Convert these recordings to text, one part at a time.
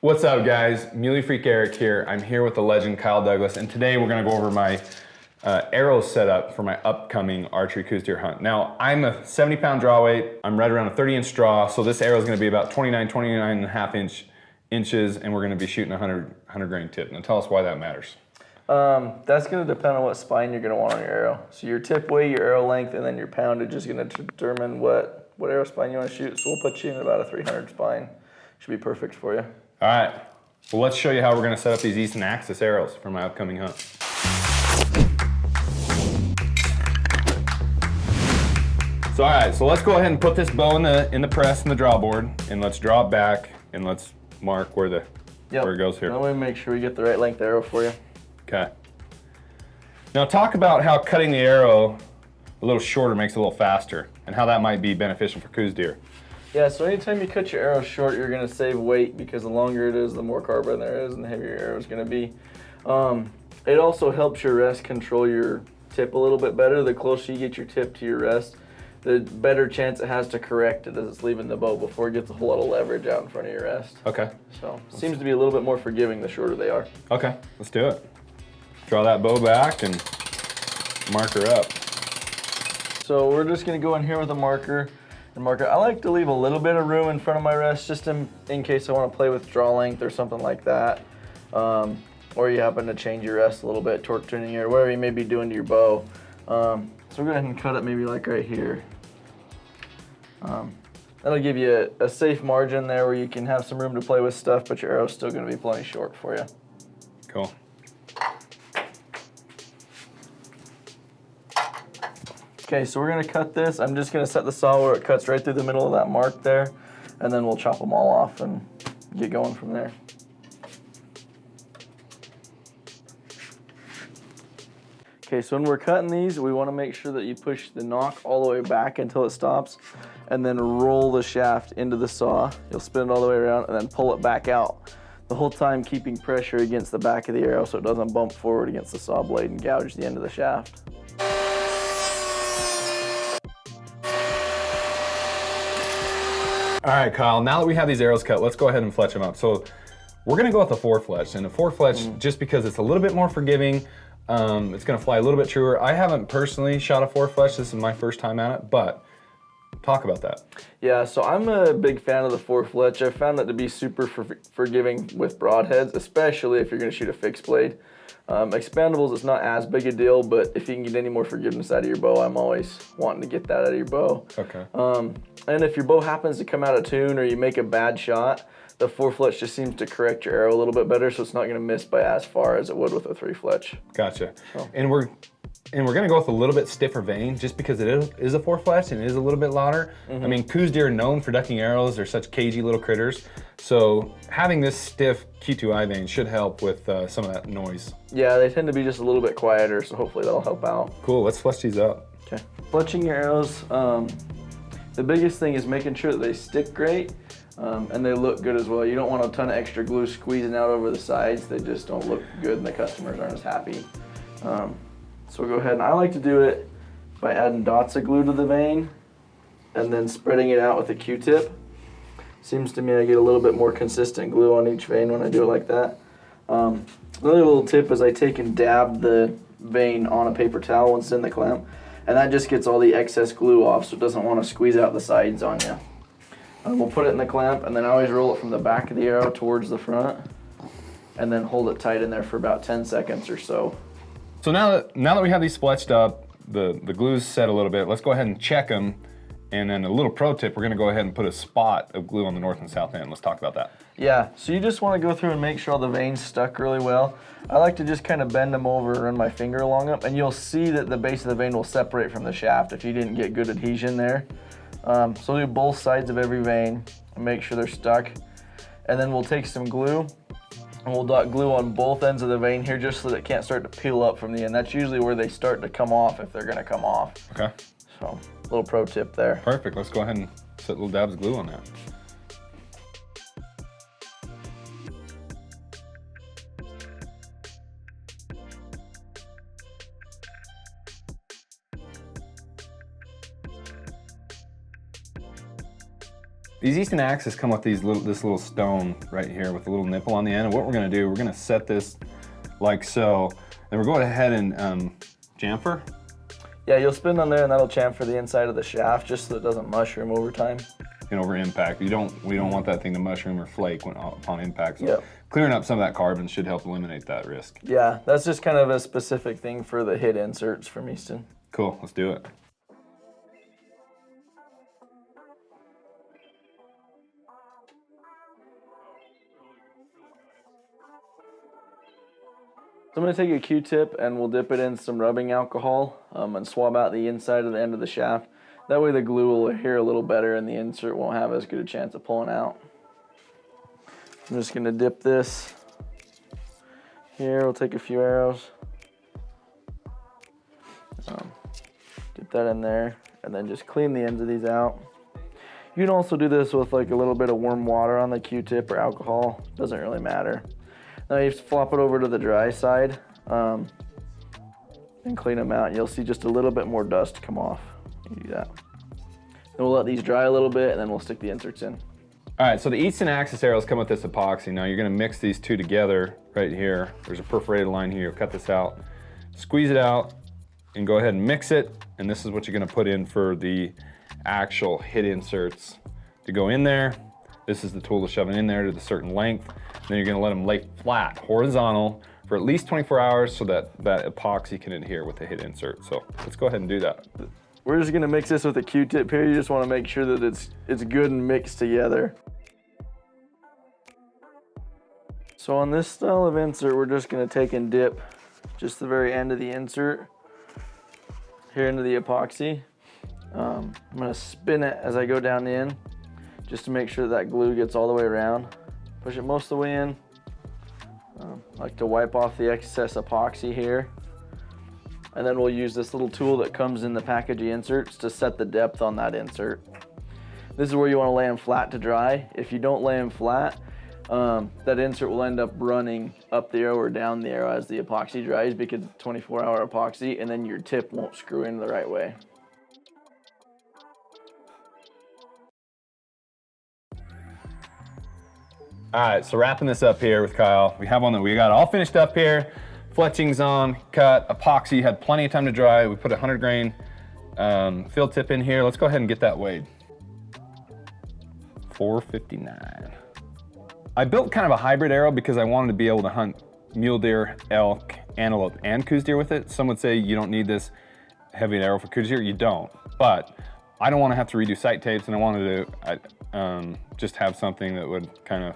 What's up, guys? Muley Freak Eric here. I'm here with the legend Kyle Douglas, and today we're going to go over my arrow setup for my upcoming archery coos deer hunt. Now, I'm a 70-pound draw weight. I'm right around a 30-inch draw, so this arrow is going to be about 29 and a half inches, and we're going to be shooting a 100 grain tip. Now, tell us why that matters. That's going to depend on what spine you're going to want on your arrow. So your tip weight, your arrow length, and then your poundage is going to determine what arrow spine you want to shoot. So we'll put you in about a 300 spine. Should be perfect for you. All right, well, let's show you how we're going to set up these Easton Axis arrows for my upcoming hunt. So, all right, so let's go ahead and put this bow in the press in the draw board, and let's draw it back, and let's mark where it goes here. That way, make sure we get the right length arrow for you. Okay. Now, talk about how cutting the arrow a little shorter makes it a little faster, and how that might be beneficial for coos deer. Yeah, so anytime you cut your arrow short, you're going to save weight because the longer it is, the more carbon there is, and the heavier your arrow is going to be. It also helps your rest control your tip a little bit better. The closer you get your tip to your rest, the better chance it has to correct it as it's leaving the bow before it gets a whole lot of leverage out in front of your rest. Okay. So it seems to be a little bit more forgiving the shorter they are. Okay, let's do it. Draw that bow back and mark her up. So we're just going to go in here with a marker. I like to leave a little bit of room in front of my rest just in case I want to play with draw length or something like that. Or you happen to change your rest a little bit, torque tuning or whatever you may be doing to your bow. So we'll go ahead and cut it maybe like right here. That'll give you a safe margin there where you can have some room to play with stuff, but your arrow's still going to be plenty short for you. Cool. Okay, so we're going to cut this. I'm just going to set the saw where it cuts right through the middle of that mark there, and then we'll chop them all off and get going from there. Okay, so when we're cutting these, we want to make sure that you push the nock all the way back until it stops, and then roll the shaft into the saw. You'll spin it all the way around and then pull it back out. The whole time keeping pressure against the back of the arrow so it doesn't bump forward against the saw blade and gouge the end of the shaft. All right, Kyle, now that we have these arrows cut, let's go ahead and fletch them up. So we're gonna go with the 4-fletch, and the 4-fletch, just because it's a little bit more forgiving, it's gonna fly a little bit truer. I haven't personally shot a 4-fletch, this is my first time at it, but talk about that. Yeah, so I'm a big fan of the 4-fletch. I've found that to be super forgiving with broadheads, especially if you're gonna shoot a fixed blade. Expandables, it's not as big a deal, but if you can get any more forgiveness out of your bow, I'm always wanting to get that out of your bow. Okay. And if your bow happens to come out of tune or you make a bad shot, the 4-fletch just seems to correct your arrow a little bit better, so it's not going to miss by as far as it would with a 3-fletch. Gotcha. So. And we're gonna go with a little bit stiffer vein just because it is a 4-fletch and it is a little bit louder. I mean, coos deer are known for ducking arrows. They're such cagey little critters. So having this stiff Q2I vein should help with some of that noise. Yeah, they tend to be just a little bit quieter, so hopefully that'll help out. Cool, let's fletch these up. Okay. Fletching your arrows, the biggest thing is making sure that they stick great and they look good as well. You don't want a ton of extra glue squeezing out over the sides. They just don't look good and the customers aren't as happy. So we'll go ahead, and I like to do it by adding dots of glue to the vein and then spreading it out with a Q-tip. Seems to me I get a little bit more consistent glue on each vein when I do it like that. Another little tip is I take and dab the vein on a paper towel once it's in the clamp, and that just gets all the excess glue off so it doesn't want to squeeze out the sides on you. We'll put it in the clamp, and then I always roll it from the back of the arrow towards the front, and then hold it tight in there for about 10 seconds or so. So now that we have these fletched up, the glue's set a little bit, let's go ahead and check them. And then a little pro tip, we're gonna go ahead and put a spot of glue on the north and south end. Let's talk about that. Yeah, so you just wanna go through and make sure all the veins stuck really well. I like to just kind of bend them over and run my finger along them, and you'll see that the base of the vein will separate from the shaft if you didn't get good adhesion there. So do both sides of every vein and make sure they're stuck. And then we'll take some glue and we'll dot glue on both ends of the vein here just so that it can't start to peel up from the end. That's usually where they start to come off if they're gonna come off. Okay. So, little pro tip there. Perfect, let's go ahead and set little dabs of glue on that. These Easton axes come with this little stone right here with a little nipple on the end. And what we're gonna do, we're gonna set this like so. Then we're going ahead and chamfer. Yeah, you'll spin on there and that'll chamfer the inside of the shaft just so it doesn't mushroom over time. And over impact. We don't want that thing to mushroom or flake upon impact. So yep. Clearing up some of that carbon should help eliminate that risk. Yeah, that's just kind of a specific thing for the hit inserts from Easton. Cool, let's do it. So I'm going to take a Q-tip and we'll dip it in some rubbing alcohol and swab out the inside of the end of the shaft. That way the glue will adhere a little better and the insert won't have as good a chance of pulling out. I'm just going to dip this here. We'll take a few arrows. Dip that in there and then just clean the ends of these out. You can also do this with like a little bit of warm water on the Q-tip or alcohol. Doesn't really matter. Now you flop it over to the dry side and clean them out. You'll see just a little bit more dust come off. You do that. Then we'll let these dry a little bit and then we'll stick the inserts in. All right, so the Easton axis arrows come with this epoxy. Now you're gonna mix these two together right here. There's a perforated line here, you'll cut this out. Squeeze it out and go ahead and mix it. And this is what you're gonna put in for the actual hit inserts to go in there. This is the tool to shove it in there to the certain length. Then you're gonna let them lay flat, horizontal, for at least 24 hours so that that epoxy can adhere with the hit insert. So let's go ahead and do that. We're just gonna mix this with a Q-tip here. You just wanna make sure that it's good and mixed together. So on this style of insert, we're just gonna take and dip just the very end of the insert here into the epoxy. I'm gonna spin it as I go down in just to make sure that glue gets all the way around. Push it most of the way in. I like to wipe off the excess epoxy here. And then we'll use this little tool that comes in the package of inserts to set the depth on that insert. This is where you want to lay them flat to dry. If you don't lay them flat, that insert will end up running up the arrow or down the arrow as the epoxy dries because it's 24-hour epoxy, and then your tip won't screw in the right way. All right, so wrapping this up here with Kyle, we got all finished up here. Fletching's on, cut, epoxy, had plenty of time to dry. We put a 100 grain field tip in here. Let's go ahead and get that weighed. 459. I built kind of a hybrid arrow because I wanted to be able to hunt mule deer, elk, antelope, and coos deer with it. Some would say you don't need this heavy arrow for coos deer. You don't, but I don't want to have to redo sight tapes, and I wanted to just have something that would kind of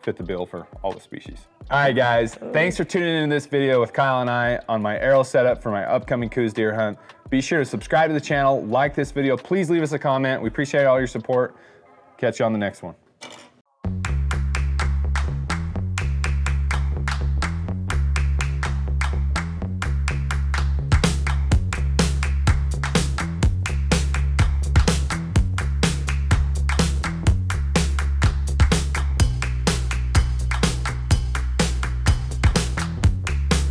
fit the bill for all the species. All right, guys, thanks for tuning in this video with Kyle and I on my arrow setup for my upcoming coos deer hunt. Be sure to subscribe to the channel, like this video. Please leave us a comment. We appreciate all your support. Catch you on the next one.